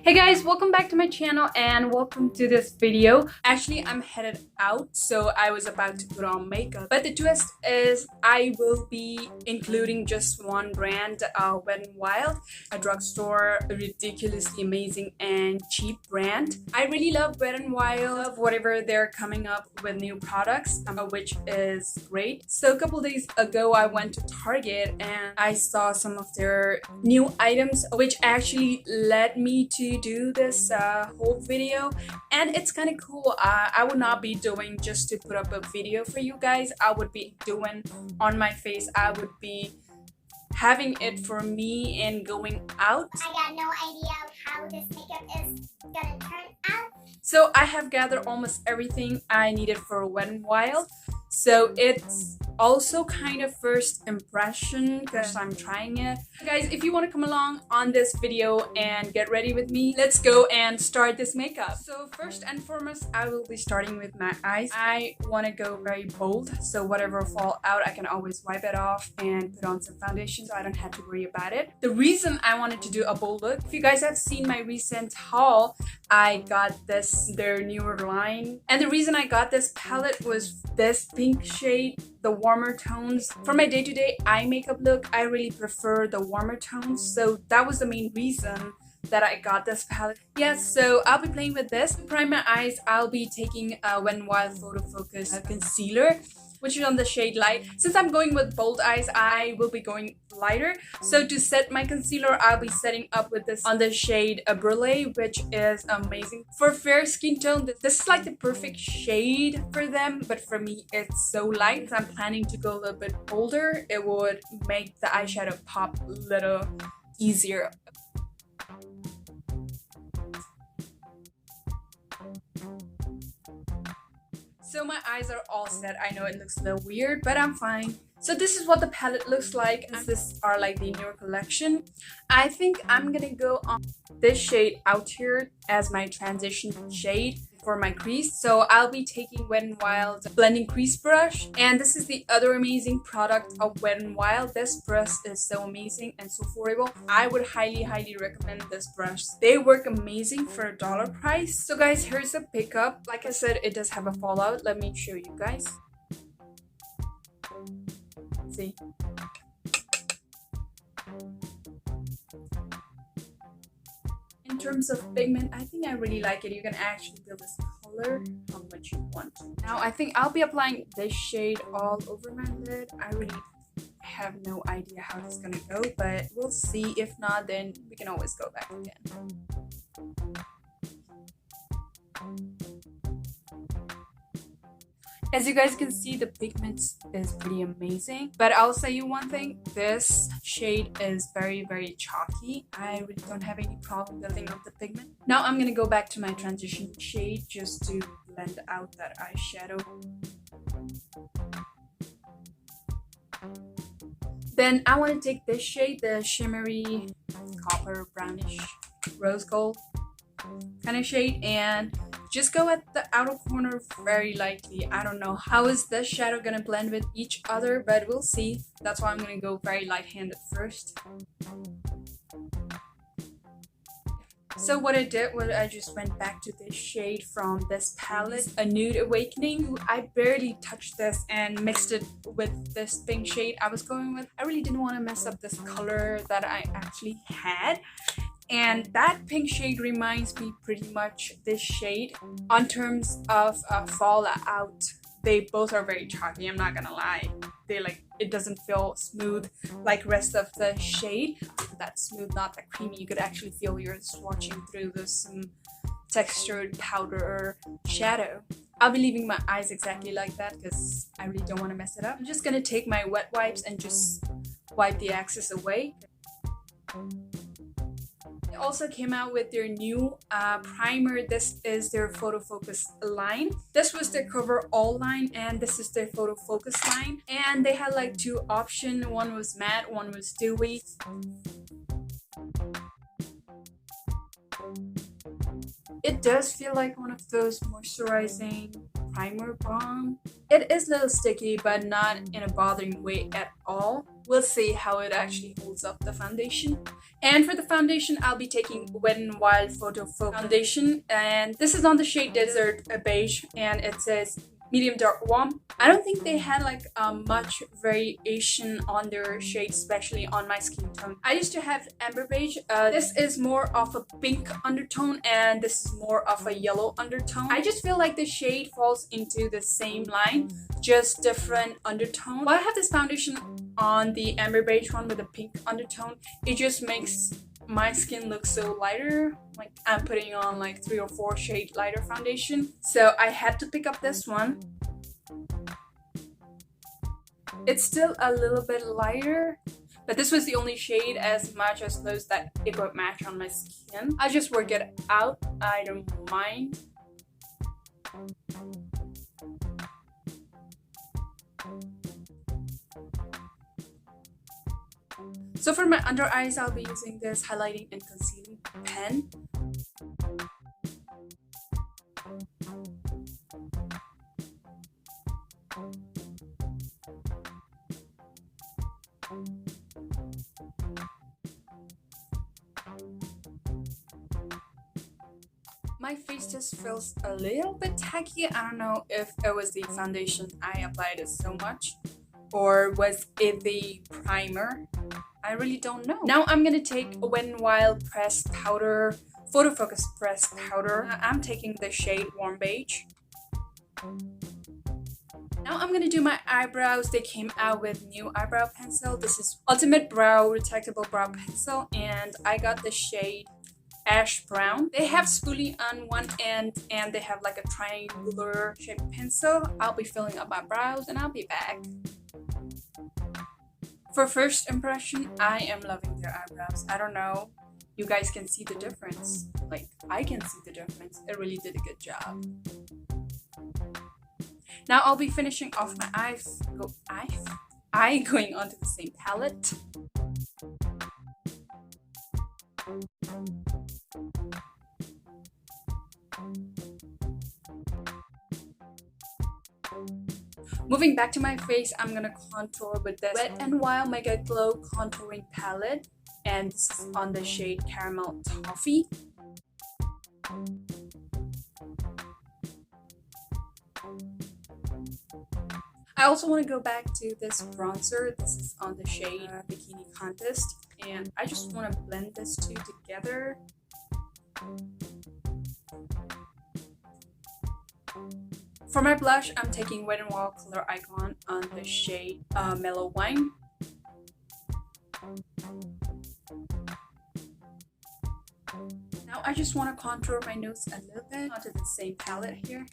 Hey guys, welcome back to my channel and welcome to this video. Actually, I'm headed out, so I was about to put on makeup. But the twist is I will be including just one brand, Wet n Wild, a drugstore, a ridiculously amazing and cheap brand. I really love Wet n Wild, love whatever they're coming up with new products, which is great. So a couple days ago, I went to Target and I saw some of their new items, which actually led me to do this whole video, and it's kind of cool. I would not be doing just to put up a video for you guys. I would be doing on my face. I would be having it for me and going out. I got no idea how this makeup is gonna turn out. So I have gathered almost everything I needed for Wet n Wild. So it's also kind of first impression because I'm trying it. Guys, if you want to come along on this video and get ready with me, let's go and start this makeup. So first and foremost, I will be starting with my eyes. I want to go very bold, so whatever fall out, I can always wipe it off and put on some foundation so I don't have to worry about it. The reason I wanted to do a bold look, if you guys have seen my recent haul, I got their newer line, and the reason I got this palette was this pink shade, the warmer tones. For my day-to-day eye makeup look, I really prefer the warmer tones, so that was the main reason that I got this palette. Yes, so I'll be playing with this. To prime my eyes, I'll be taking a Wet n Wild Photofocus concealer, which is on the shade Light. Since I'm going with bold eyes, I will be going lighter. So to set my concealer, I'll be setting up with this on the shade Burlee, which is amazing. For fair skin tone, this is like the perfect shade for them, but for me, it's so light. I'm planning to go a little bit bolder. It would make the eyeshadow pop a little easier. So my eyes are all set. I know it looks a little weird, but I'm fine. So this is what the palette looks like. This are like the newer collection. I think I'm gonna go on this shade Out Here as my transition shade for my crease. So I'll be taking Wet n Wild blending crease brush, and this is the other amazing product of Wet n Wild. This brush is so amazing and so affordable. I would highly recommend this brush. They work amazing for $1 price. So guys, here's the pickup. Like I said, it does have a fallout. Let me show you guys. See. In terms of pigment, I think I really like it. You can actually build this color on what you want. Now I think I'll be applying this shade all over my lid. I really have no idea how it's gonna go, but we'll see. If not, then we can always go back again. As you guys can see, the pigment is pretty amazing, but I'll say you one thing, this shade is very chalky. I really don't have any problem building up the pigment. Now I'm gonna go back to my transition shade just to blend out that eyeshadow. Then I want to take this shade, the shimmery copper brownish rose gold kind of shade, and just go at the outer corner very lightly. I don't know how is this shadow gonna blend with each other, but we'll see. That's why I'm gonna go very light-handed first. So what I did was I just went back to this shade from this palette, a Nude Awakening. I barely touched this and mixed it with this pink shade I was going with. I really didn't want to mess up this color that I actually had. And that pink shade reminds me pretty much this shade on terms of fallout. They both are very chalky, I'm not gonna lie. It doesn't feel smooth like rest of the shade. That smooth, not that creamy. You could actually feel you're swatching through this textured powder shadow. I'll be leaving my eyes exactly like that because I really don't want to mess it up. I'm just gonna take my wet wipes and just wipe the excess away. Also came out with their new primer. This is their Photofocus line. This was their Cover All line, and this is their Photofocus line. And they had like two options. One was matte, one was dewy. It does feel like one of those moisturizing primer balm. It is a little sticky, but not in a bothering way at all. we'll see how it actually holds up the foundation. And for the foundation, I'll be taking Wet n Wild Photo Focus foundation, and this is on the shade Desert Beige, and it says medium dark warm. I don't think they had like much variation on their shade, especially on my skin tone. I used to have amber beige. This is more of a pink undertone, and this is more of a yellow undertone. I just feel like the shade falls into the same line, just different undertone. While I have this foundation on the amber beige one with a pink undertone, it just makes my skin looks so lighter, like I'm putting on like 3 or 4 shade lighter foundation. So I had to pick up this one. It's still a little bit lighter, but this was the only shade as much as those that it would match on my skin. I just work it out, I don't mind. So for my under eyes, I'll be using this highlighting and concealing pen. My face just feels a little bit tacky. I don't know if it was the foundation I applied it so much, or was it the primer? I really don't know. Now I'm gonna take a Wet n Wild pressed powder, photofocus pressed powder. I'm taking the shade Warm Beige. Now I'm gonna do my eyebrows. They came out with new eyebrow pencil. This is UltimateBrow retractable brow pencil, and I got the shade Ash Brown. They have spoolie on one end, and they have like a triangular shaped pencil. I'll be filling up my brows, and I'll be back. For first impression, I am loving their eyebrows. I don't know, you guys can see the difference. Like, I can see the difference. It really did a good job. Now I'll be finishing off my eye going onto the same palette. Moving back to my face, I'm gonna contour with this Wet n Wild Mega Glow contouring palette, and this is on the shade Caramel Toffee. I also want to go back to this bronzer. This is on the shade Bikini Contest, and I just want to blend this two together. For my blush, I'm taking Wet n Wild Coloricon on the shade Mellow Wine. Now I just want to contour my nose a little bit onto the same palette here.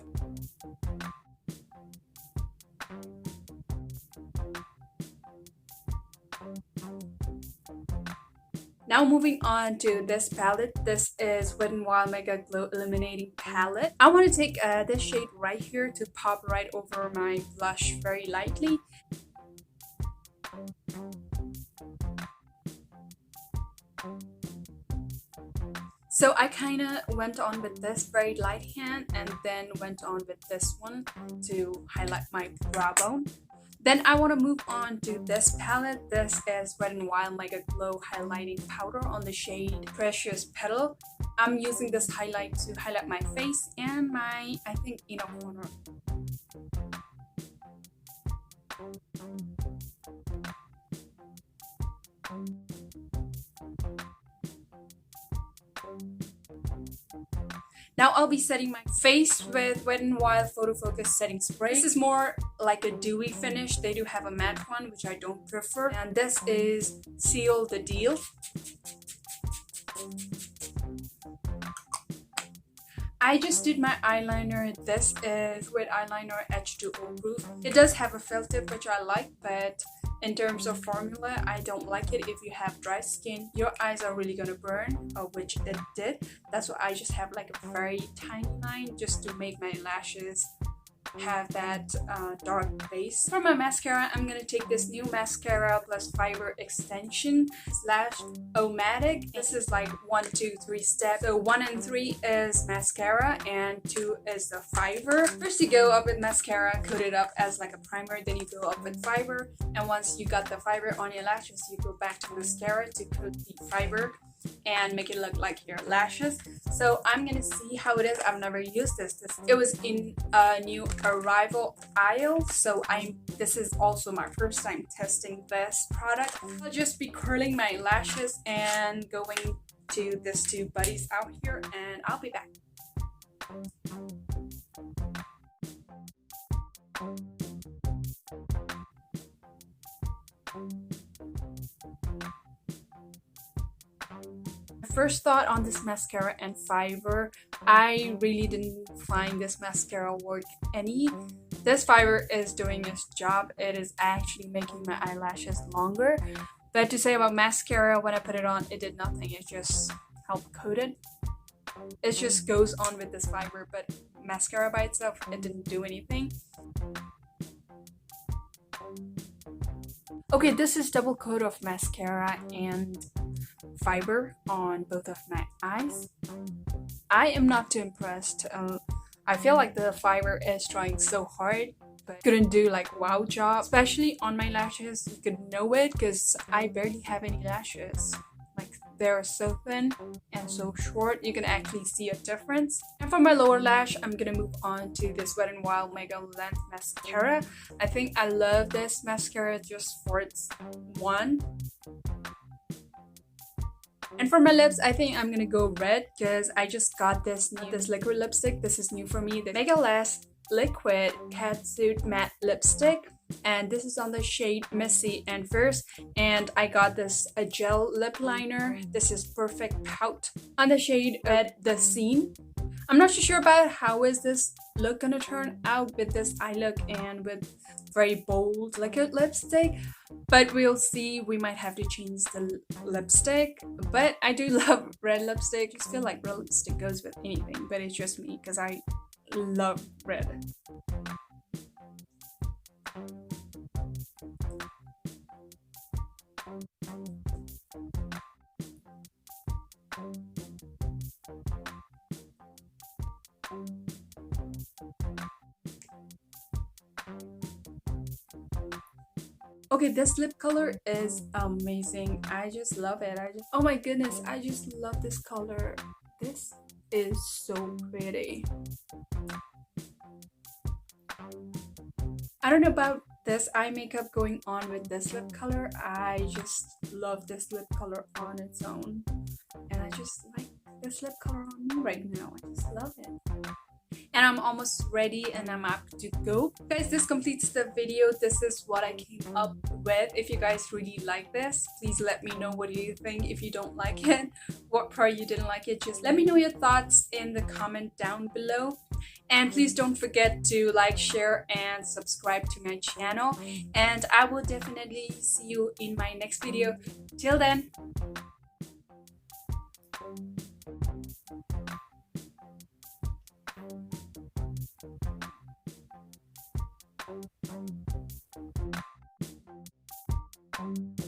Now moving on to this palette. This is Wet n Wild Mega Glow Illuminating Palette. I want to take this shade right here to pop right over my blush very lightly. So I kind of went on with this very light hand and then went on with this one to highlight my brow bone. Then I want to move on to this palette. This is Wet n Wild Mega Glow Highlighting Powder on the shade Precious Petal. I'm using this highlight to highlight my face and my, I think, inner corner. Now I'll be setting my face with Wet n Wild Photo Focus Setting Spray. This is more like a dewy finish. They do have a matte one, which I don't prefer. And this is Seal the Deal. I just did my eyeliner. This is with eyeliner H2O Proof. It does have a felt tip, which I like, but in terms of formula, I don't like it. If you have dry skin, your eyes are really gonna burn, which it did. That's why I just have like a very tiny line just to make my lashes have that dark base. For my mascara, I'm gonna take this new mascara plus fiber extension slash O-matic. This is like 1, 2, 3 steps. So 1 and 3 is mascara and 2 is the fiber. First you go up with mascara, coat it up as like a primer, then you go up with fiber, and once you got the fiber on your lashes, you go back to mascara to coat the fiber and make it look like your lashes. So I'm gonna see how it is. I've never used this. It was in a new arrival aisle, so this is also my first time testing this product. I'll just be curling my lashes and going to these two buddies out here, and I'll be back. First thought on this mascara and fiber, I really didn't find this mascara work any. This fiber is doing its job. It is actually making my eyelashes longer. But to say about mascara, when I put it on, it did nothing. It just helped coat it. It just goes on with this fiber, but mascara by itself, it didn't do anything. Okay, this is double coat of mascara and fiber on both of my eyes. I am not too impressed. I feel like the fiber is trying so hard, but couldn't do like wow job. Especially on my lashes, you could know it because I barely have any lashes. Like they're so thin and so short, you can actually see a difference. And for my lower lash, I'm gonna move on to this Wet n Wild Mega Length Mascara. I think I love this mascara just for its one. And for my lips, I think I'm gonna go red because I just got this liquid lipstick. This is new for me, the Mega Last Liquid Catsuit Matte Lipstick. And this is on the shade Messy and Fierce. And I got this a gel lip liner. This is Perfect Pout on the shade Red The Scene. I'm not too sure about how is this look gonna turn out with this eye look and with very bold liquid lipstick, but we'll see. We might have to change the lipstick, but I do love red lipstick. I just feel like red lipstick goes with anything, but it's just me because I love red. Okay, this lip color is amazing. I just love it. Oh my goodness, I just love this color. This is so pretty. I don't know about this eye makeup going on with this lip color. I just love this lip color on its own. And I just like this lip color on me right now. I just love it. And I'm almost ready and I'm up to go. Guys, this completes the video. This is what I came up with. If you guys really like this, please let me know what do you think. If you don't like it, what part you didn't like it, just let me know your thoughts in the comment down below. And please don't forget to like, share, and subscribe to my channel. And I will definitely see you in my next video. Till then. Thank you.